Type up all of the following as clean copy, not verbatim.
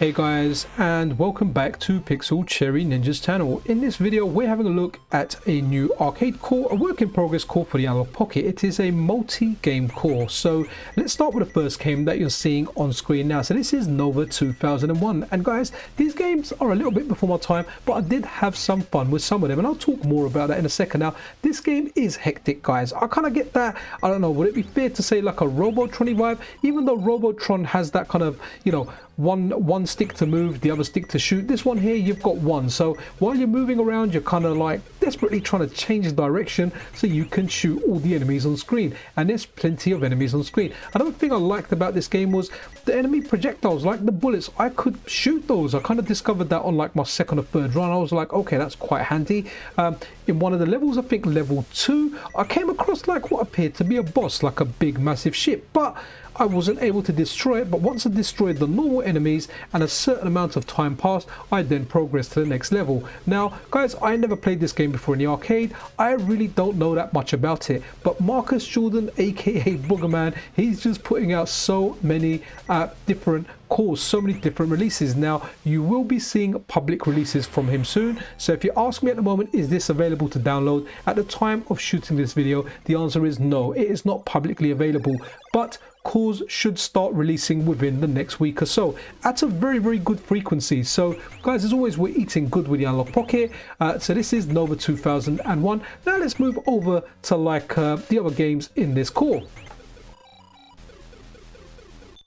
Hey guys, and welcome back to Pixel Cherry Ninja's channel. In this video we're having a look at a new arcade core, a work in progress core for the Analogue Pocket. It is a multi-game core. So let's start with the first game that you're seeing on screen now. So this is Nova 2001, and guys, these games are a little bit before my time, but I did have some fun with some of them, and I'll talk more about that in a second. Now this game is hectic, guys. I kind of get that. I don't know, would it be fair to say like a Robotron vibe, even though Robotron has that kind of, you know, one stick to move, the other stick to shoot. This one here, you've got one, so while you're moving around you're kind of like desperately trying to change direction so you can shoot all the enemies on screen, and there's plenty of enemies on screen. Another thing I liked about this game was the enemy projectiles, like the bullets. I could shoot those. I kind of discovered that on like my second or third run. I was like, okay, that's quite handy. In one of the levels, I think level 2, I came across like what appeared to be a boss, like a big massive ship, but I wasn't able to destroy it. But once I destroyed the normal enemies and a certain amount of time passed, I then progressed to the next level. Now guys, I never played this game before in the arcade. I really don't know that much about it, but Marcus Jordon, aka Boogermann, he's just putting out so many different cores, so many different releases. Now you will be seeing public releases from him soon, so if you ask me at the moment, is this available to download, at the time of shooting this video the answer is no, it is not publicly available, but cores should start releasing within the next week or so at a very good frequency. So guys, as always, we're eating good with the Analogue Pocket. So this is Nova 2001. Now let's move over to like the other games in this core.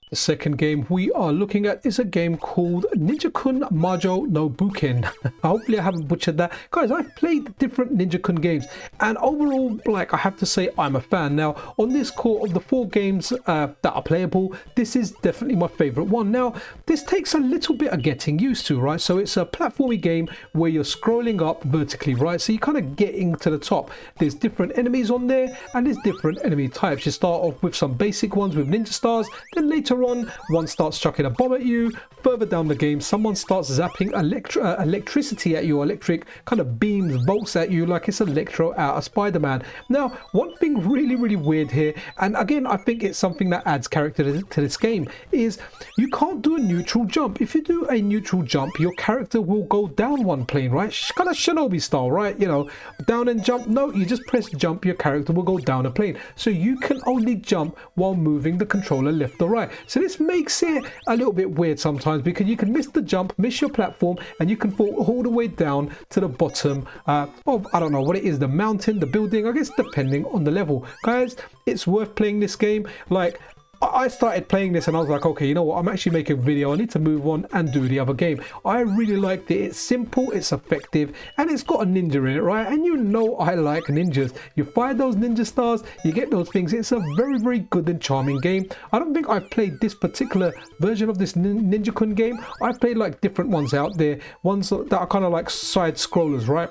The second game we are looking at is a game called Ninjakun Majo no Buken. Hopefully I haven't butchered that. Guys, I've played different Ninjakun games, and overall, like, I have to say I'm a fan. Now, on this core of the 4 games that are playable, this is definitely my favorite one. Now, this takes a little bit of getting used to, right? So it's a platformy game where you're scrolling up vertically, right? So you're kind of getting to the top. There's different enemies on there, and there's different enemy types. You start off with some basic ones with ninja stars, then later on, one starts chucking a bomb at you. Further down the game, someone starts zapping electricity at you, electric kind of beams, bolts at you like it's Electro out of Spider-Man. Now, one thing really weird here, and again, I think it's something that adds character to this game, is you can't do a neutral jump. If you do a neutral jump, your character will go down one plane, right? Kind of Shinobi style, right? You know, down and jump. No, you just press jump, your character will go down a plane. So you can only jump while moving the controller left or right. So this makes it a little bit weird sometimes, because you can miss the jump, miss your platform, and you can fall all the way down to the bottom of, I don't know what it is, the mountain, the building, I guess, depending on the level. Guys, it's worth playing this game. Like, I started playing this and I was like, okay, you know what, I'm actually making a video, I need to move on and do the other game. I really liked it. It's simple, it's effective, and it's got a ninja in it, right? And you know I like ninjas. You fire those ninja stars, you get those things. It's a very good and charming game. I don't think I've played this particular version of this Ninjakun game. I've played like different ones out there, ones that are kind of like side scrollers, right?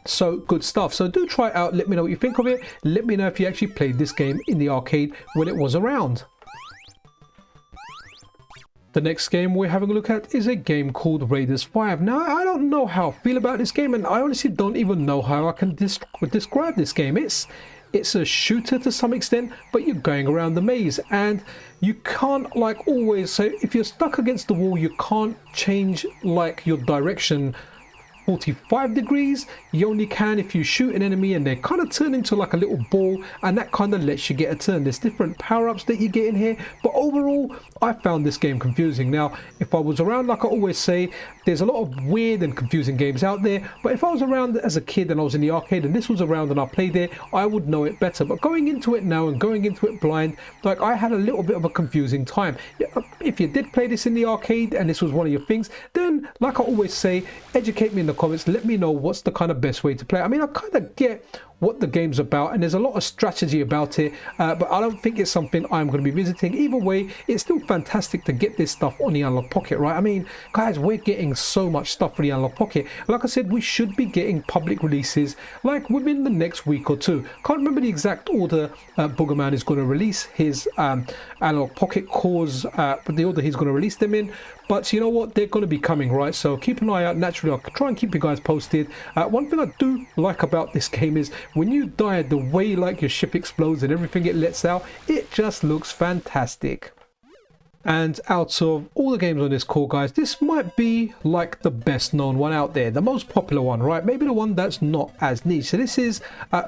So good stuff. So do try it out. Let me know what you think of it. Let me know if you actually played this game in the arcade when it was around. The next game we're having a look at is a game called Raiders 5. Now, I don't know how I feel about this game, and I honestly don't even know how I can describe this game. It's a shooter to some extent, but you're going around the maze, and you can't like always, so if you're stuck against the wall, you can't change like your direction 45 degrees. You only can if you shoot an enemy and they kind of turn into like a little ball, and that kind of lets you get a turn. There's different power-ups that you get in here, but overall I found this game confusing. Now, if I was around, like I always say, there's a lot of weird and confusing games out there, but if I was around as a kid and I was in the arcade and this was around and I played it, I would know it better. But going into it now and going into it blind, like, I had a little bit of a confusing time. If you did play this in the arcade and this was one of your things, then like I always say, educate me in the comments. Let me know what's the kind of best way to play. I mean, I kind of get what the game's about, and there's a lot of strategy about it, but I don't think it's something I'm going to be visiting. Either way, it's still fantastic to get this stuff on the Analogue Pocket, right? I mean, guys, we're getting so much stuff for the Analogue Pocket. Like I said, we should be getting public releases like within the next week or two. Can't remember the exact order Boogermann is going to release his Analogue Pocket cores, but the order he's going to release them in. But you know what, they're going to be coming, right? So keep an eye out. Naturally, I'll try and keep you guys posted. One thing I do like about this game is when you die, the way like your ship explodes and everything it lets out, it just looks fantastic. And out of all the games on this call, guys, this might be like the best known one out there, the most popular one, right? Maybe the one that's not as niche. So this is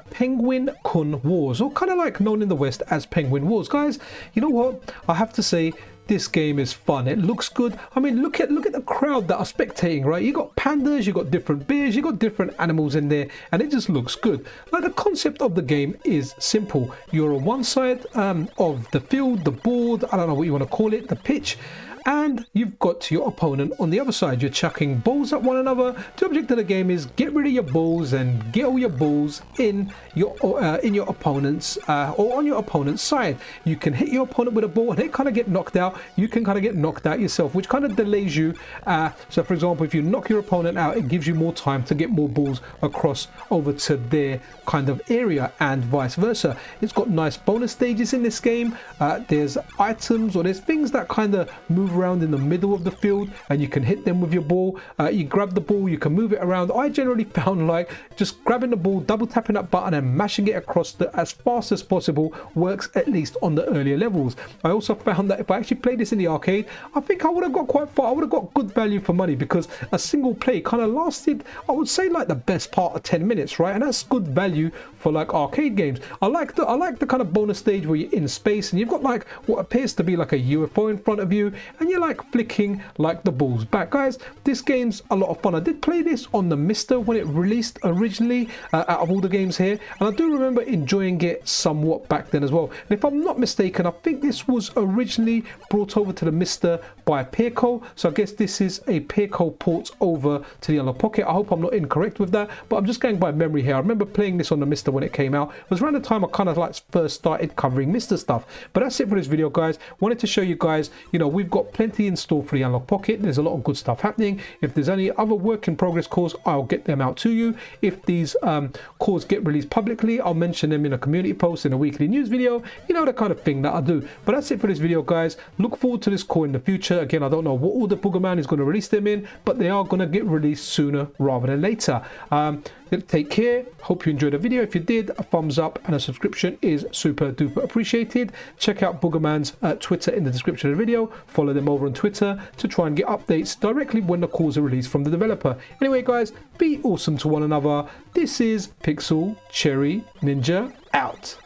Penguin-kun Wars, or kind of like known in the West as Penguin Wars. Guys, you know what? I have to say, this game is fun. It looks good. I mean, look at the crowd that are spectating, right? You got pandas, you got different bears, you got different animals in there, and it just looks good. Like, the concept of the game is simple. You're on one side of the field, the board, I don't know what you want to call it, the pitch, and you've got your opponent on the other side. You're chucking balls at one another. The object of the game is get rid of your balls and get all your balls in your opponent's or on your opponent's side. You can hit your opponent with a ball and they kind of get knocked out. You can kind of get knocked out yourself, which kind of delays you. So for example, if you knock your opponent out, it gives you more time to get more balls across over to their kind of area, and vice versa. It's got nice bonus stages in this game. There's items, or there's things that kind of move around in the middle of the field, and you can hit them with your ball. You grab the ball, you can move it around. I generally found like just grabbing the ball, double tapping that button and mashing it across as fast as possible works, at least on the earlier levels. I also found that if I actually played this in the arcade, I think I would have got quite far. I would have got good value for money, because a single play kind of lasted, I would say, like the best part of 10 minutes, right? And that's good value for like arcade games. I like the kind of bonus stage where you're in space and you've got like what appears to be like a UFO in front of you, and you're like flicking like the balls back. Guys, this game's a lot of fun. I did play this on the Mister when it released originally, out of all the games here, and I do remember enjoying it somewhat back then as well. And if I'm not mistaken, I think this was originally brought over to the Mister by Peerco, so I guess this is a Peerco port over to the Analogue Pocket. I hope I'm not incorrect with that, but I'm just going by memory here. I remember playing this on the Mister when it came out. It was around the time I kind of like first started covering Mister stuff. But that's it for this video, guys. Wanted to show you guys, you know, we've got plenty in store for the Analogue Pocket. There's a lot of good stuff happening. If there's any other work in progress cores, I'll get them out to you. If these cores get released publicly, I'll mention them in a community post, in a weekly news video, you know, the kind of thing that I do. But that's it for this video, guys. Look forward to this core in the future. Again, I don't know what order Boogermann is going to release them in, but they are going to get released sooner rather than later. Take care. Hope you enjoyed the video. If you did, a thumbs up and a subscription is super duper appreciated. Check out Boogermann's Twitter in the description of the video. Follow them over on Twitter to try and get updates directly when the cores are released from the developer. Anyway, guys, be awesome to one another. This is Pixel Cherry Ninja out.